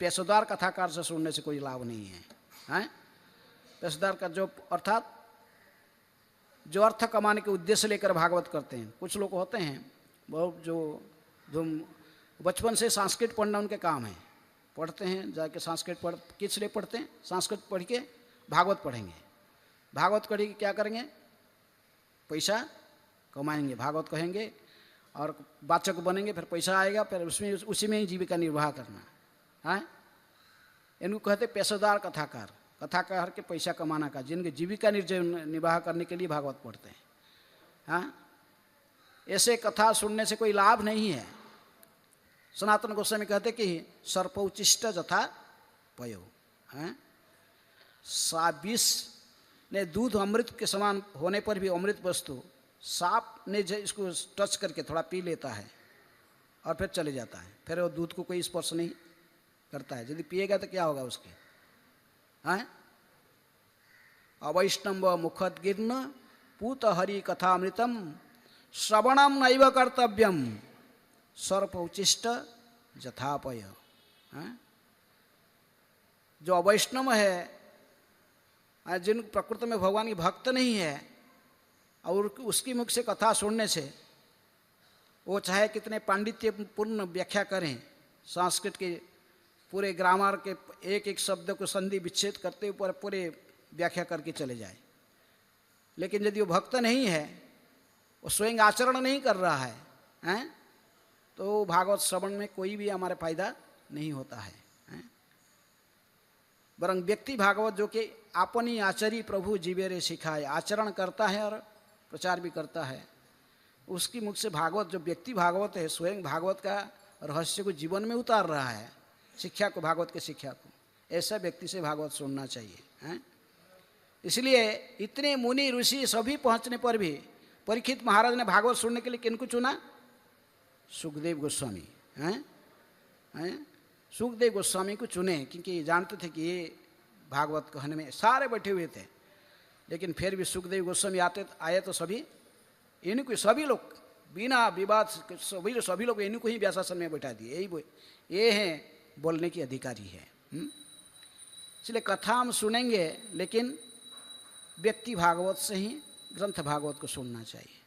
पेशेदार कथाकार से सुनने से कोई लाभ नहीं है, हैं? पेशेदार का जो अर्थात जो अर्थ कमाने के उद्देश्य लेकर भागवत करते हैं। कुछ लोग होते हैं बहुत जो बचपन से संस्कृत पढ़ना उनके काम है, पढ़ते हैं जाके संस्कृत पढ़, किस लिए पढ़ते हैं? संस्कृत पढ़ के भागवत पढ़ेंगे, भागवत पढ़ के क्या करेंगे? पैसा कमाएंगे, भागवत कहेंगे और वाचक बनेंगे, फिर पैसा आएगा, फिर उसी में ही जीविका निर्वाह करना है। इनको कहते पेशेदार कथाकार, कथाकार के पैसा कमाना का, जिनके जीविका निर्वाह करने के लिए भागवत पढ़ते हैं। हाँ, ऐसे कथा सुनने से कोई लाभ नहीं है। सनातन गोस्वामी कहते कि सर्पोचिष्ट जथा पयो, हैं? विष ने दूध अमृत के समान होने पर भी अमृत वस्तु सांप ने इसको टच करके थोड़ा पी लेता है और फिर चले जाता है, फिर वो दूध को कोई स्पर्श नहीं करता है। यदि पिएगा तो क्या होगा उसके? हैं? अवैष्णव मुखदगिर्न पूत हरि कथामृतम श्रवणम नैव कर्तव्यम सर्प उचिष्ट जथापय। जो अवैष्णव है, जिन प्रकृति में भगवान की भक्त नहीं है, और उसकी मुख से कथा सुनने से वो चाहे कितने पांडित्यपूर्ण व्याख्या करें, संस्कृत के पूरे ग्रामर के एक एक शब्द को संधि विच्छेद करते हुए पूरे व्याख्या करके चले जाए, लेकिन यदि वो भक्त नहीं है, वो स्वयं आचरण नहीं कर रहा है, हैं? तो भागवत श्रवण में कोई भी हमारे फायदा नहीं होता है, हैं? वरन व्यक्ति भागवत जो कि अपनी आचरी प्रभु जीवेरे सिखाए, आचरण करता है और प्रचार भी करता है, उसकी मुख से भागवत, जो व्यक्ति भागवत है स्वयं भागवत का रहस्य को जीवन में उतार रहा है, शिक्षा को, भागवत के शिक्षा को, ऐसा व्यक्ति से भागवत सुनना चाहिए, हैं? इसलिए इतने मुनि ऋषि सभी पहुंचने पर भी परीक्षित महाराज ने भागवत सुनने के लिए किनको चुना? सुखदेव गोस्वामी, हैं? सुखदेव गोस्वामी को चुने, क्योंकि जानते थे कि ये भागवत कहने में सारे बैठे हुए थे, लेकिन फिर भी सुखदेव गोस्वामी आए तो सभी इनको, सभी लोग बिना विवाद सभी लोग इनको ही व्यासासन में बैठा दिए, यही ये हैं बोलने की अधिकारी है। इसलिए कथा हम सुनेंगे, लेकिन व्यक्ति भागवत से ही ग्रंथ भागवत को सुनना चाहिए।